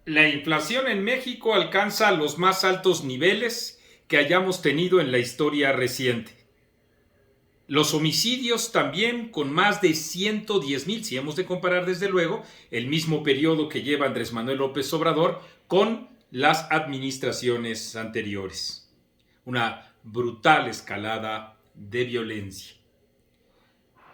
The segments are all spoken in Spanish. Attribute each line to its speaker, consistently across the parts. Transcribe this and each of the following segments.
Speaker 1: La inflación en México alcanza los más altos niveles que hayamos tenido en la historia reciente. Los homicidios también con más de 110,000, si hemos de comparar desde luego el mismo periodo que lleva Andrés Manuel López Obrador con las administraciones anteriores. Una brutal escalada de violencia.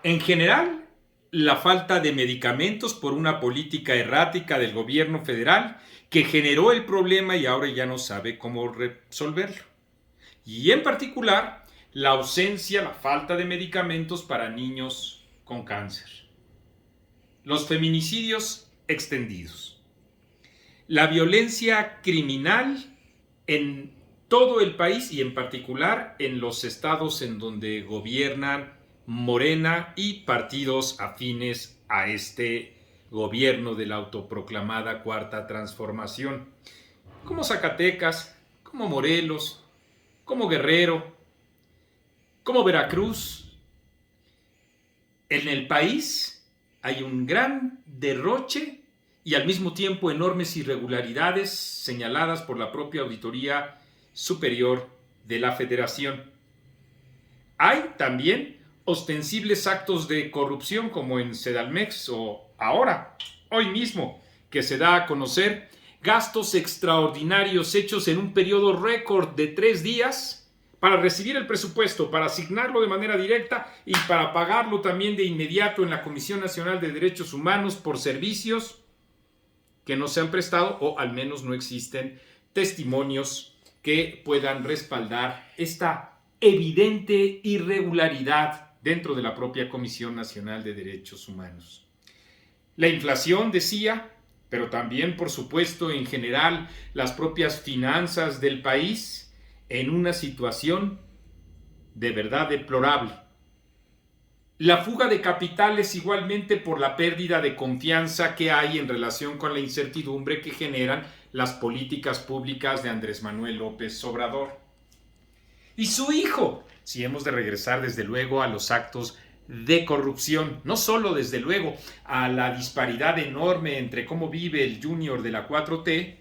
Speaker 1: En general, la falta de medicamentos por una política errática del gobierno federal que generó el problema y ahora ya no sabe cómo resolverlo. Y en particular, la ausencia, la falta de medicamentos para niños con cáncer. Los feminicidios extendidos. La violencia criminal en todo el país y en particular en los estados en donde gobiernan Morena y partidos afines a este gobierno de la autoproclamada Cuarta Transformación, como Zacatecas, como Morelos, como Guerrero, como Veracruz. En el país hay un gran derroche y al mismo tiempo enormes irregularidades señaladas por la propia Auditoría Superior de la Federación. Hay también ostensibles actos de corrupción como en Sedalmex o ahora, hoy mismo, que se da a conocer gastos extraordinarios hechos en un periodo récord de 3 días para recibir el presupuesto, para asignarlo de manera directa y para pagarlo también de inmediato en la Comisión Nacional de Derechos Humanos por servicios que no se han prestado o al menos no existen testimonios que puedan respaldar esta evidente irregularidad dentro de la propia Comisión Nacional de Derechos Humanos. La inflación, decía, pero también, por supuesto, en general, las propias finanzas del país en una situación de verdad deplorable. La fuga de capitales igualmente por la pérdida de confianza que hay en relación con la incertidumbre que generan las políticas públicas de Andrés Manuel López Obrador. Y su hijo, si hemos de regresar desde luego a los actos de corrupción, no solo desde luego a la disparidad enorme entre cómo vive el junior de la 4T,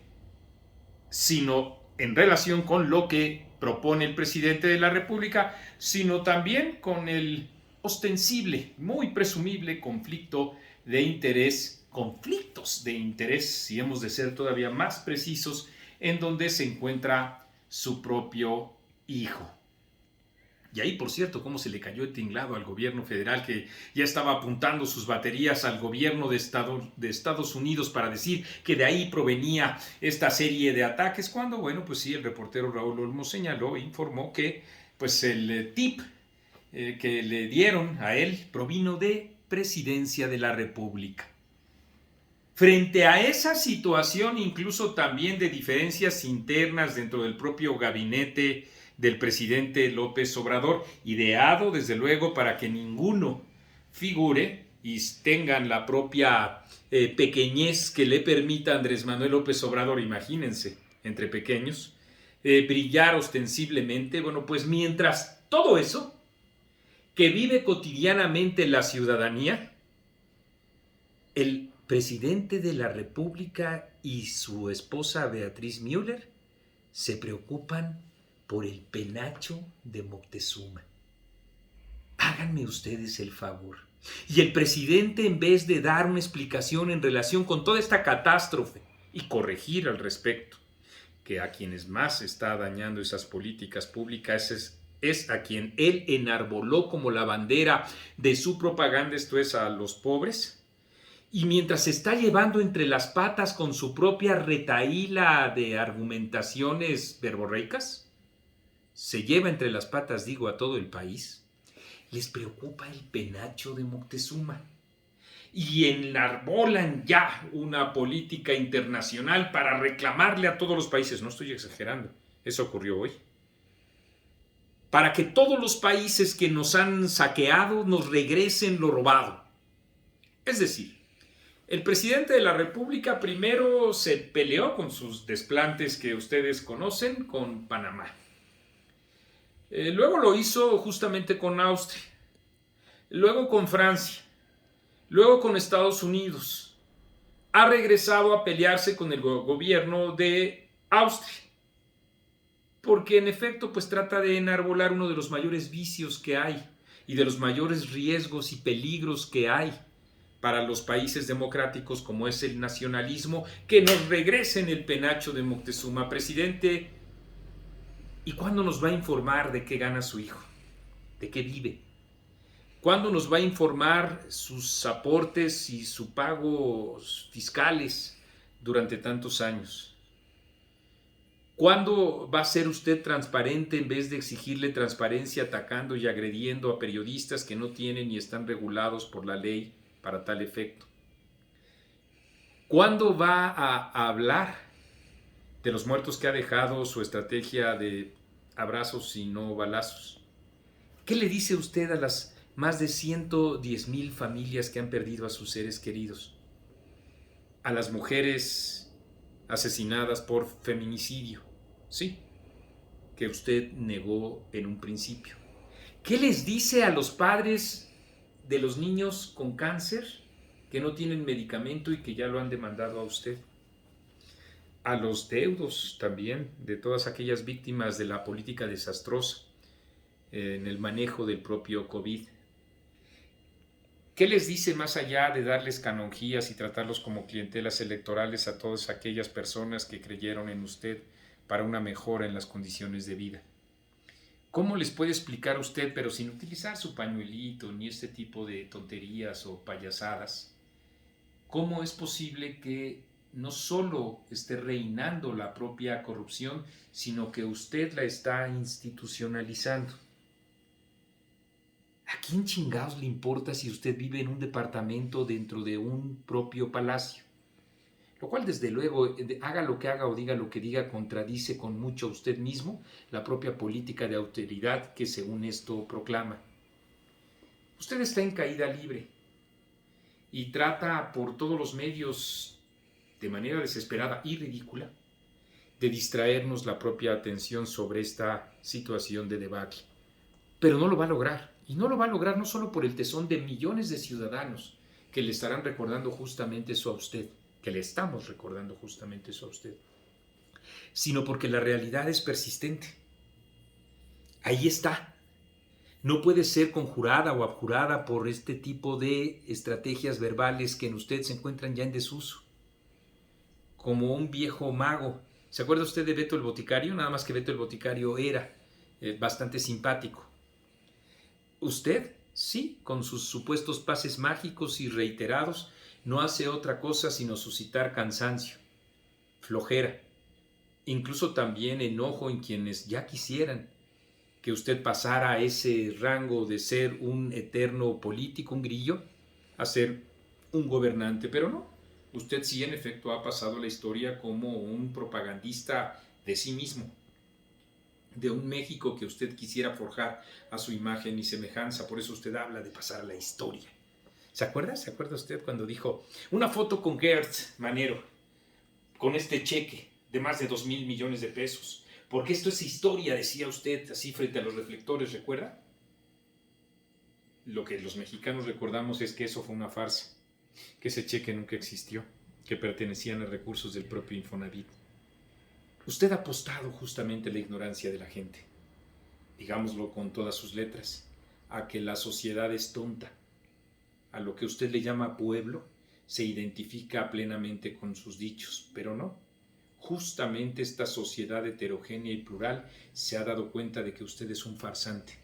Speaker 1: sino en relación con lo que propone el presidente de la República, sino también con el ostensible, muy presumible conflictos de interés, si hemos de ser todavía más precisos, en donde se encuentra su propio hijo. Y ahí, por cierto, cómo se le cayó el tinglado al gobierno federal, que ya estaba apuntando sus baterías al gobierno de Estados Unidos para decir que de ahí provenía esta serie de ataques, cuando, bueno, pues sí, el reportero Raúl Olmo señaló e informó que pues el tip que le dieron a él provino de Presidencia de la República. Frente a esa situación, incluso también de diferencias internas dentro del propio gabinete del presidente López Obrador, ideado desde luego para que ninguno figure y tengan la propia pequeñez que le permita a Andrés Manuel López Obrador, imagínense, entre pequeños, brillar ostensiblemente. Bueno, pues mientras todo eso que vive cotidianamente la ciudadanía, el presidente de la República y su esposa Beatriz Müller se preocupan por el penacho de Moctezuma. Háganme ustedes el favor. Y el presidente, en vez de dar una explicación en relación con toda esta catástrofe y corregir al respecto, que a quienes más está dañando esas políticas públicas es a quien él enarboló como la bandera de su propaganda, esto es a los pobres, y mientras se está llevando entre las patas con su propia retahíla de argumentaciones verborreicas, se lleva entre las patas, digo, a todo el país, les preocupa el penacho de Moctezuma y enarbolan ya una política internacional para reclamarle a todos los países, no estoy exagerando, eso ocurrió hoy, para que todos los países que nos han saqueado nos regresen lo robado. Es decir, el presidente de la República primero se peleó con sus desplantes que ustedes conocen con Panamá. Luego lo hizo justamente con Austria, luego con Francia, luego con Estados Unidos, ha regresado a pelearse con el gobierno de Austria, porque en efecto pues trata de enarbolar uno de los mayores vicios que hay y de los mayores riesgos y peligros que hay para los países democráticos, como es el nacionalismo, que nos regresen el penacho de Moctezuma. Presidente, ¿y cuándo nos va a informar de qué gana su hijo? ¿De qué vive? ¿Cuándo nos va a informar sus aportes y sus pagos fiscales durante tantos años? ¿Cuándo va a ser usted transparente en vez de exigirle transparencia atacando y agrediendo a periodistas que no tienen ni están regulados por la ley para tal efecto? ¿Cuándo va a hablar de los muertos que ha dejado su estrategia de abrazos y no balazos? ¿Qué le dice usted a las más de 110,000 familias que han perdido a sus seres queridos? A las mujeres asesinadas por feminicidio, sí, que usted negó en un principio. ¿Qué les dice a los padres de los niños con cáncer que no tienen medicamento y que ya lo han demandado a usted? A los deudos también de todas aquellas víctimas de la política desastrosa en el manejo del propio COVID. ¿Qué les dice más allá de darles canonjías y tratarlos como clientelas electorales a todas aquellas personas que creyeron en usted para una mejora en las condiciones de vida? ¿Cómo les puede explicar a usted, pero sin utilizar su pañuelito ni este tipo de tonterías o payasadas, cómo es posible que no solo esté reinando la propia corrupción, sino que usted la está institucionalizando? ¿A quién chingados le importa si usted vive en un departamento dentro de un propio palacio? Lo cual, desde luego, haga lo que haga o diga lo que diga, contradice con mucho a usted mismo la propia política de austeridad que según esto proclama. Usted está en caída libre y trata por todos los medios, de manera desesperada y ridícula, de distraernos la propia atención sobre esta situación de debacle. Pero no lo va a lograr. Y no lo va a lograr no solo por el tesón de millones de ciudadanos que le estarán recordando justamente eso a usted, que le estamos recordando justamente eso a usted, sino porque la realidad es persistente. Ahí está. No puede ser conjurada o abjurada por este tipo de estrategias verbales que en usted se encuentran ya en desuso. Como un viejo mago. ¿Se acuerda usted de Beto el Boticario? Nada más que Beto el Boticario era bastante simpático. Usted, sí, con sus supuestos pases mágicos y reiterados, no hace otra cosa sino suscitar cansancio, flojera, incluso también enojo en quienes ya quisieran que usted pasara a ese rango de ser un eterno político, un grillo, a ser un gobernante, pero no. Usted sí, en efecto, ha pasado a la historia como un propagandista de sí mismo, de un México que usted quisiera forjar a su imagen y semejanza. Por eso usted habla de pasar a la historia. ¿Se acuerda? ¿Se acuerda usted cuando dijo una foto con Gert Manero, con este cheque de más de 2,000 millones de pesos? Porque esto es historia, decía usted así frente a los reflectores, ¿recuerda? Lo que los mexicanos recordamos es que eso fue una farsa, que ese cheque nunca existió, que pertenecían a recursos del propio Infonavit. Usted ha apostado justamente a la ignorancia de la gente, digámoslo con todas sus letras, a que la sociedad es tonta, a lo que usted le llama pueblo, se identifica plenamente con sus dichos, pero no. Justamente esta sociedad heterogénea y plural se ha dado cuenta de que usted es un farsante.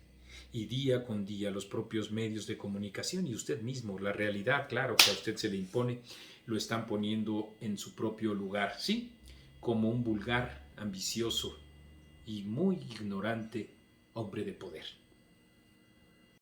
Speaker 1: Y día con día los propios medios de comunicación y usted mismo, la realidad, claro, que a usted se le impone, lo están poniendo en su propio lugar, ¿sí? Como un vulgar, ambicioso y muy ignorante hombre de poder.